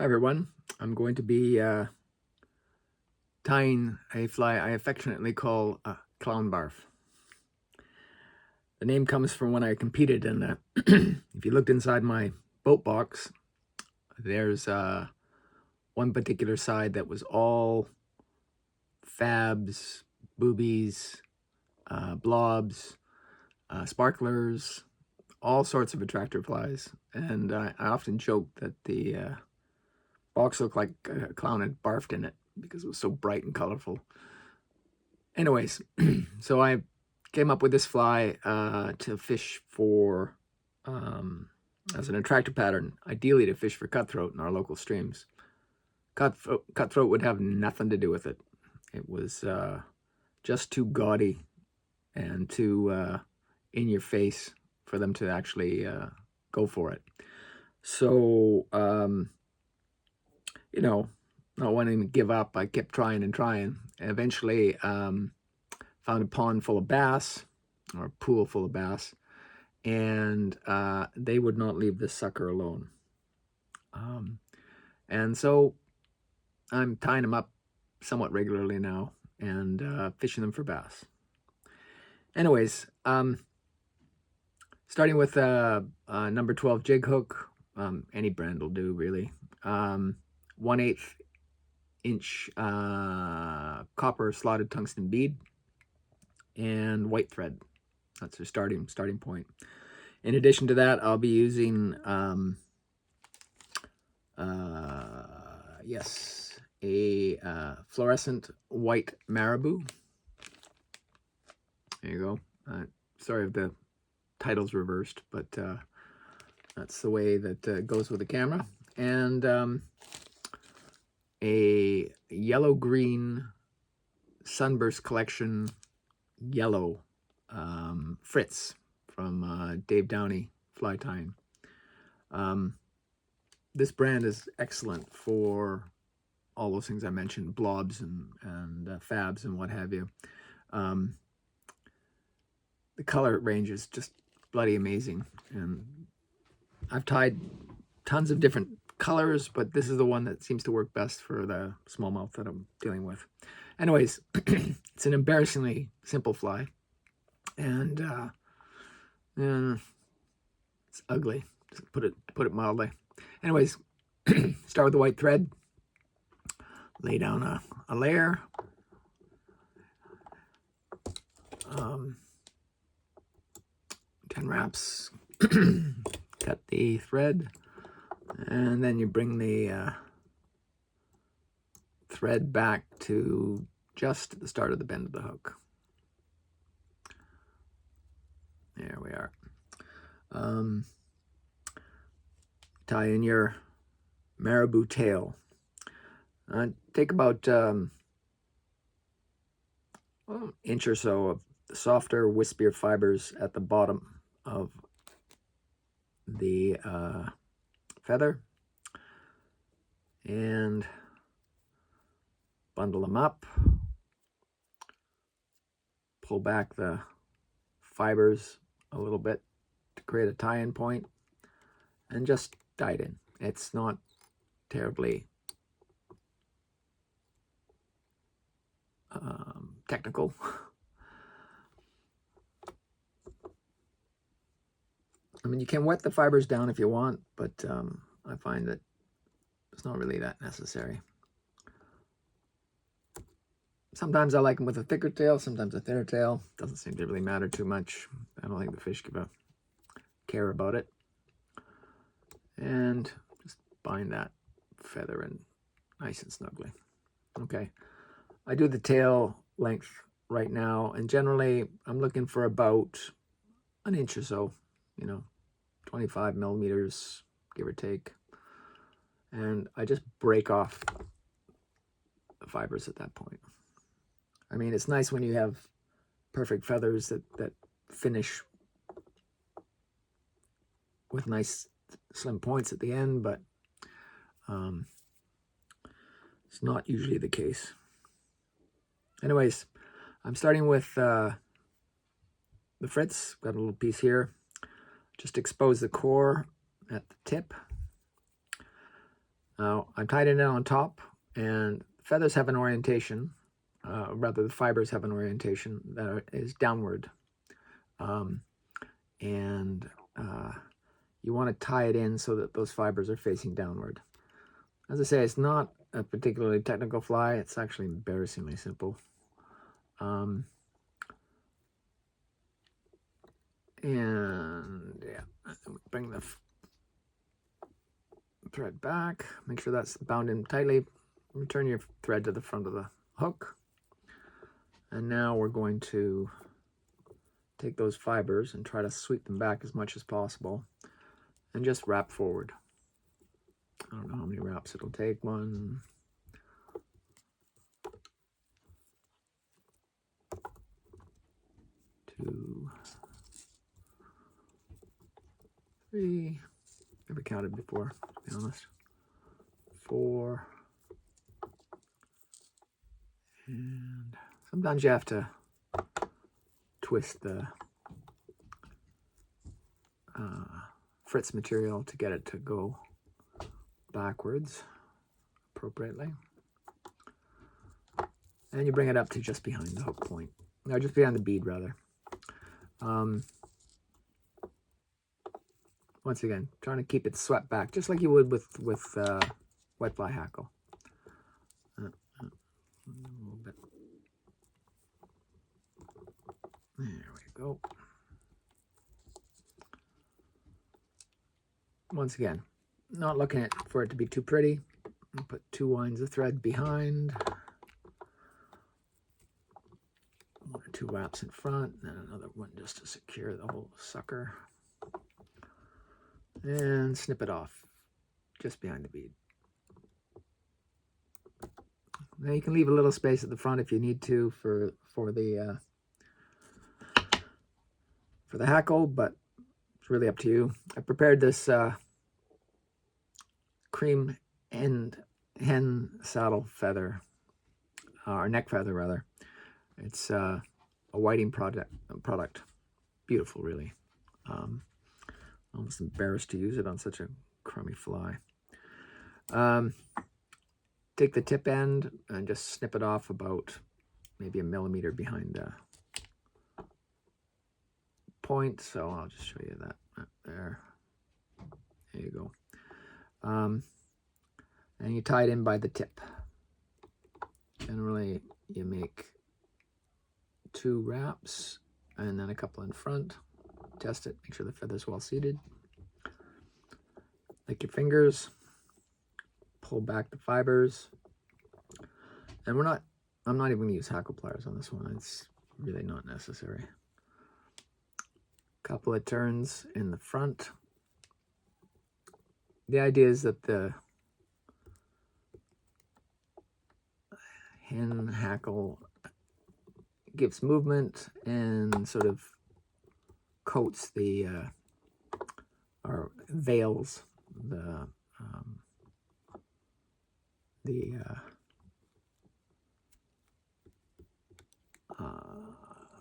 Hi everyone, I'm going to be tying a fly I affectionately call clown barf. The name comes from when I competed, and if you looked inside my boat box, there's one particular side that was all fabs, boobies, blobs, sparklers, all sorts of attractor flies. And I often joke that the box looked like a clown had barfed in it because it was so bright and colorful. Anyways, so I came up with this fly to fish for as an attractor pattern, ideally to fish for cutthroat in our local streams. Cutthroat would have nothing to do with it. It was just too gaudy and too in your face for them to actually go for it. So, you know, not wanting to give up, I kept trying and trying. And eventually found a pond full of bass, or a pool full of bass, and they would not leave this sucker alone. And so I'm tying them up somewhat regularly now and fishing them for bass. Anyways, starting with a number 12 jig hook, any brand will do really. 1/8 inch copper slotted tungsten bead and white thread. That's your starting point. In addition to that, I'll be using a fluorescent white marabou. There you go. Sorry if the title's reversed, but that's the way that goes with the camera. And a yellow-green Sunburst Collection yellow Fritz from Dave Downey Fly Tying. This brand is excellent for all those things I mentioned, blobs and fabs and what have you. The color range is just bloody amazing, and I've tied tons of different colors, but this is the one that seems to work best for the smallmouth that I'm dealing with. Anyways, it's an embarrassingly simple fly, and it's ugly, just put it mildly. Anyways, start with the white thread, lay down a layer, 10 wraps, cut the thread, and then you bring the thread back to just the start of the bend of the hook. There we are. Tie in your marabou tail. Take about an inch or so of the softer, wispier fibers at the bottom of the feather and bundle them up. Pull back the fibers a little bit to create a tie-in point and just tie it in. It's not terribly technical. I mean, you can wet the fibers down if you want, but I find that it's not really that necessary. Sometimes I like them with a thicker tail, sometimes a thinner tail. Doesn't seem to really matter too much. I don't think the fish give a care about it. And just bind that feather in nice and snugly. Okay, I do the tail length right now, and generally I'm looking for about an inch or so, 25 millimeters, give or take. And I just break off the fibers at that point. I mean, it's nice when you have perfect feathers that finish with nice slim points at the end, but it's not usually the case. Anyways, I'm starting with the Fritz. Got a little piece here. Just expose the core at the tip. Now, I'm tied it in on top, and feathers have an orientation, rather the fibers have an orientation that is downward. And you want to tie it in so that those fibers are facing downward. As I say, it's not a particularly technical fly. It's actually embarrassingly simple. And yeah, bring the thread back. Make sure that's bound in tightly. Return your thread to the front of the hook. And now we're going to take those fibers and try to sweep them back as much as possible and just wrap forward. I don't know how many wraps it'll take. 1, 2, 3. Never counted before, to be honest. 4. And sometimes you have to twist the fritz material to get it to go backwards appropriately. And you bring it up to just behind the hook point. No, just behind the bead, rather. Once again, trying to keep it swept back, just like you would with white fly hackle. A little bit. There we go. Once again, not looking for it to be too pretty. I'll put 2 winds of thread behind, 1 or 2 wraps in front, and another one just to secure the whole sucker. And snip it off just behind the bead. Now you can leave a little space at the front if you need to for the hackle, but it's really up to you. I prepared this cream hen saddle feather, or neck feather rather. It's a whiting product. Beautiful, really. Almost embarrassed to use it on such a crummy fly. Take the tip end and just snip it off about maybe 1 millimeter behind the point. So I'll just show you that there. There you go. And you tie it in by the tip. Generally, you make 2 wraps and then a couple in front. Test it, make sure the feather's well seated. Lick your fingers, pull back the fibers. And I'm not even going to use hackle pliers on this one. It's really not necessary. Couple of turns in the front. The idea is that the hen hackle gives movement and sort of coats the or veils the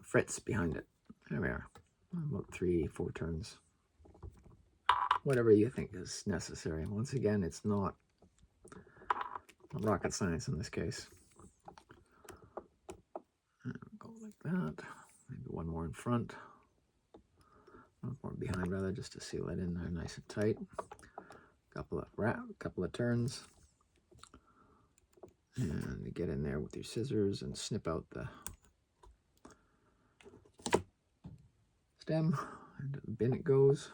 fritz behind it. There we are. About 3-4 turns. Whatever you think is necessary. Once again, it's not rocket science in this case. And go like that. Maybe 1 more in front. 1 more behind, rather, just to seal it in there nice and tight. Couple of turns. And you get in there with your scissors and snip out the stem. Into the bin it goes.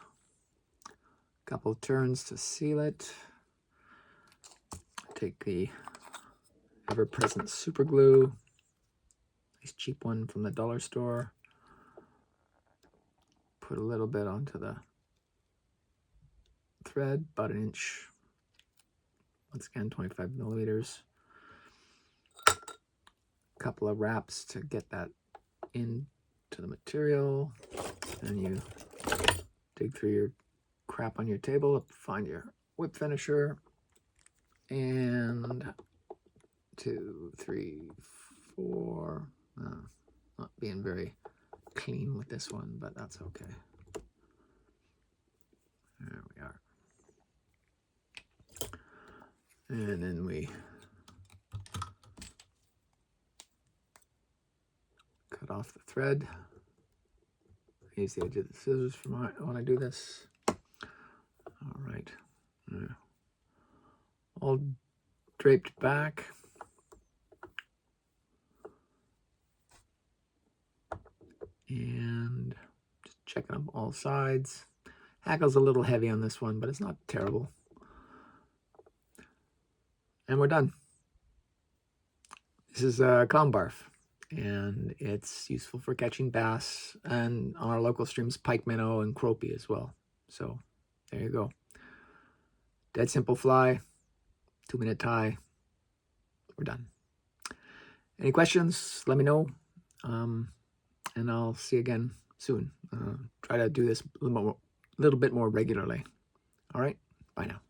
Couple of turns to seal it. Take the ever-present super glue. Nice cheap one from the dollar store. Put a little bit onto the thread, about 1 inch. Once again, 25 millimeters. Couple of wraps to get that into the material. And you dig through your crap on your table, find your whip finisher. And 2, 3, 4. Not being very clean with this one, but that's okay. There we are. And then we cut off the thread. I use the edge of the scissors for when I do this. All right. All draped back. And just checking up all sides. Hackle's a little heavy on this one, but it's not terrible. And we're done. This is clown barf, and it's useful for catching bass and on our local streams, pike, minnow, and cropie as well. So there you go. Dead simple fly, 2-minute tie. We're done. Any questions? Let me know, and I'll see you again soon. Try to do this a little bit more regularly. All right, bye now.